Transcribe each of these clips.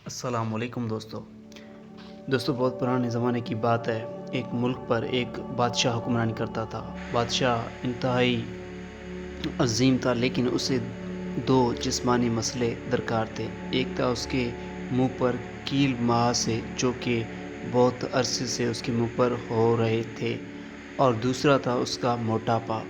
السلام علیکم دوستو بہت پرانے زمانے کی بات ہے۔ ایک ملک پر ایک بادشاہ حکمرانی کرتا تھا۔ بادشاہ انتہائی عظیم تھا، لیکن اسے دو جسمانی مسئلے درکار تھے۔ ایک تھا اس کے منہ پر کیل مہاسے جو کہ بہت عرصے سے اس کے منہ پر ہو رہے تھے، اور دوسرا تھا اس کا موٹاپا۔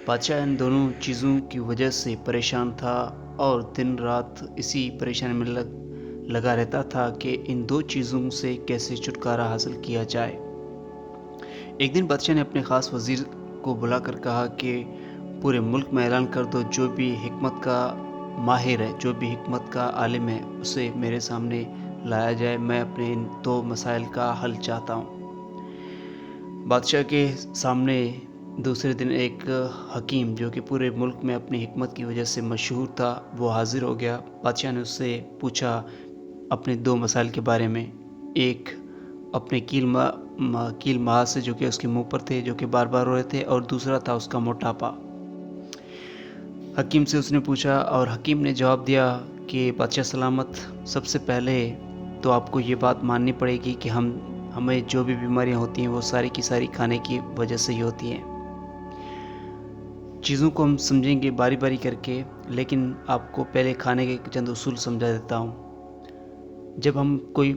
بادشاہ ان دونوں چیزوں کی وجہ سے پریشان تھا اور دن رات اسی پریشانی میں لگا رہتا تھا کہ ان دو چیزوں سے کیسے چھٹکارا حاصل کیا جائے۔ ایک دن بادشاہ نے اپنے خاص وزیر کو بلا کر کہا کہ پورے ملک میں اعلان کر دو، جو بھی حکمت کا ماہر ہے، جو بھی حکمت کا عالم ہے، اسے میرے سامنے لایا جائے۔ میں اپنے ان دو مسائل کا حل چاہتا ہوں۔ بادشاہ کے سامنے دوسرے دن ایک حکیم جو کہ پورے ملک میں اپنی حکمت کی وجہ سے مشہور تھا، وہ حاضر ہو گیا۔ بادشاہ نے اس سے پوچھا اپنے دو مسائل کے بارے میں۔ ایک اپنے کیل مہاسے جو کہ اس کے منہ پر تھے، جو کہ بار بار ہو رہے تھے، اور دوسرا تھا اس کا موٹاپا۔ حکیم سے اس نے پوچھا اور حکیم نے جواب دیا کہ بادشاہ سلامت، سب سے پہلے تو آپ کو یہ بات ماننی پڑے گی کہ ہمیں جو بھی بیماریاں ہوتی ہیں وہ ساری کی ساری کھانے کی وجہ سے ہی ہوتی ہیں۔ چیزوں کو ہم سمجھیں گے باری باری کر کے، لیکن آپ کو پہلے کھانے کے چند اصول سمجھا دیتا ہوں۔ جب ہم کوئی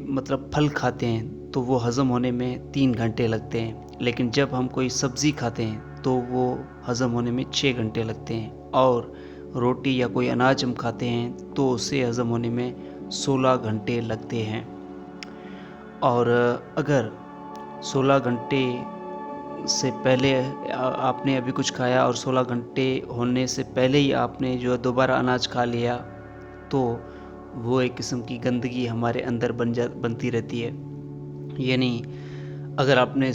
پھل کھاتے ہیں تو وہ ہضم ہونے میں 3 گھنٹے لگتے ہیں، لیکن جب ہم کوئی سبزی کھاتے ہیں تو وہ ہضم ہونے میں 6 گھنٹے لگتے ہیں، اور روٹی یا کوئی اناج ہم کھاتے ہیں تو اسے ہضم ہونے میں 16 گھنٹے لگتے ہیں۔ اور اگر 16 گھنٹے سے پہلے آپ نے ابھی کچھ کھایا اور 16 گھنٹے ہونے سے پہلے ہی آپ نے جو دوبارہ اناج کھا لیا، تو وہ ایک قسم کی گندگی ہمارے اندر بنتی رہتی ہے۔ یعنی اگر آپ نے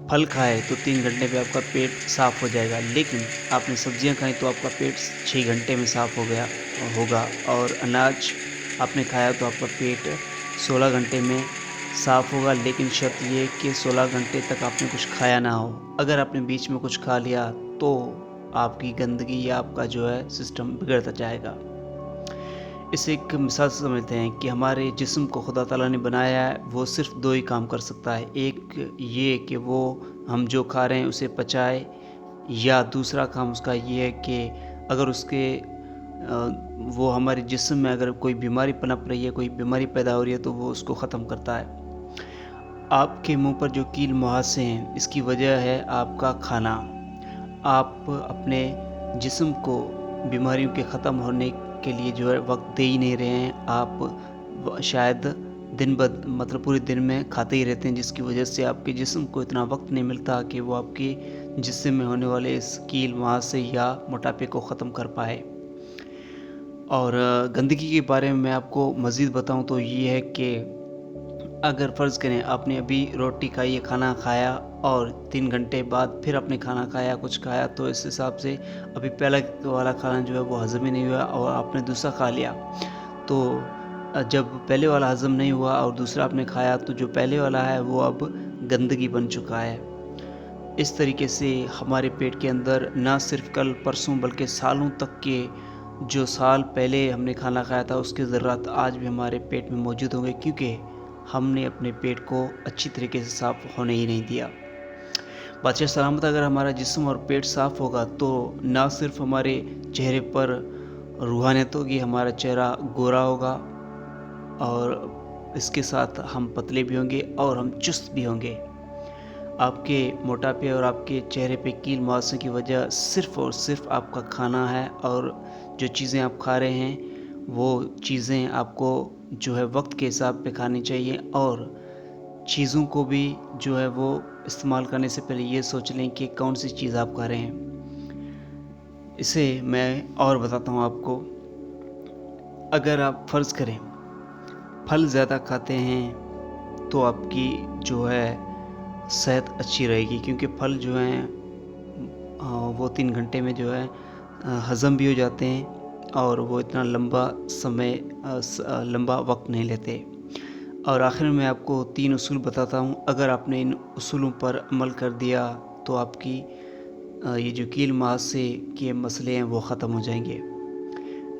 پھل کھائے تو 3 گھنٹے میں آپ کا پیٹ صاف ہو جائے گا، لیکن آپ نے سبزیاں کھائیں تو آپ کا پیٹ 6 گھنٹے میں صاف ہوگا، اور اناج آپ نے کھایا تو آپ کا پیٹ 16 گھنٹے میں صاف ہوگا، لیکن شرط یہ کہ 16 گھنٹے تک آپ نے کچھ کھایا نہ ہو۔ اگر آپ نے بیچ میں کچھ کھا لیا تو آپ کی گندگی یا آپ کا جو ہے سسٹم بگڑتا جائے گا۔ اسے ایک مثال سے سمجھتے ہیں کہ ہمارے جسم کو خدا تعالیٰ نے بنایا ہے، وہ صرف 2 ہی کام کر سکتا ہے۔ ایک یہ کہ وہ ہم جو کھا رہے ہیں اسے پچائے، یا دوسرا کام اس کا یہ ہے کہ اگر وہ ہمارے جسم میں اگر کوئی بیماری پنپ رہی ہے، کوئی بیماری پیدا ہو رہی ہے، تو وہ اس کو ختم کرتا ہے۔ آپ کے منہ پر جو کیل مہاسے ہیں، اس کی وجہ ہے آپ کا کھانا۔ آپ اپنے جسم کو بیماریوں کے ختم ہونے کے لیے جو ہے وقت دے ہی نہیں رہے ہیں۔ آپ شاید پورے دن میں کھاتے ہی رہتے ہیں، جس کی وجہ سے آپ کے جسم کو اتنا وقت نہیں ملتا کہ وہ آپ کے جسم میں ہونے والے اس کیل مہاسے یا موٹاپے کو ختم کر پائے۔ اور گندگی کے بارے میں آپ کو مزید بتاؤں تو یہ ہے کہ اگر فرض کریں آپ نے ابھی روٹی کھائی ہے، کھانا کھایا، اور 3 گھنٹے بعد پھر آپ نے کھانا کھایا، کچھ کھایا، تو اس حساب سے ابھی پہلا والا کھانا جو ہے وہ ہضم ہی نہیں ہوا، اور آپ نے دوسرا کھا لیا، تو جب پہلے والا ہضم نہیں ہوا اور دوسرا آپ نے کھایا، تو جو پہلے والا ہے وہ اب گندگی بن چکا ہے۔ اس طریقے سے ہمارے پیٹ کے اندر نہ صرف کل پرسوں بلکہ سالوں تک کے جو سال پہلے ہم نے کھانا کھایا تھا اس کے ذرات آج بھی ہمارے پیٹ میں موجود ہوں گے، کیونکہ ہم نے اپنے پیٹ کو اچھی طریقے سے صاف ہونے ہی نہیں دیا۔ بادشاہ سلامت، اگر ہمارا جسم اور پیٹ صاف ہوگا تو نہ صرف ہمارے چہرے پر روحانیت ہوگی، ہمارا چہرہ گورا ہوگا، اور اس کے ساتھ ہم پتلے بھی ہوں گے اور ہم چست بھی ہوں گے۔ آپ کے موٹاپے اور آپ کے چہرے پہ کیل مہاسے کی وجہ صرف اور صرف آپ کا کھانا ہے، اور جو چیزیں آپ کھا رہے ہیں وہ چیزیں آپ کو جو ہے وقت کے حساب پہ کھانی چاہیے، اور چیزوں کو بھی جو ہے وہ استعمال کرنے سے پہلے یہ سوچ لیں کہ کون سی چیز آپ کھا رہے ہیں۔ اسے میں اور بتاتا ہوں آپ کو۔ اگر آپ فرض کریں پھل زیادہ کھاتے ہیں تو آپ کی جو ہے صحت اچھی رہے گی، کیونکہ پھل جو ہیں وہ 3 گھنٹے میں جو ہے ہضم بھی ہو جاتے ہیں، اور وہ اتنا لمبا وقت نہیں لیتے۔ اور آخر میں آپ کو 3 اصول بتاتا ہوں۔ اگر آپ نے ان اصولوں پر عمل کر دیا تو آپ کی یہ جو کیل مہاسے کے مسئلے ہیں وہ ختم ہو جائیں گے۔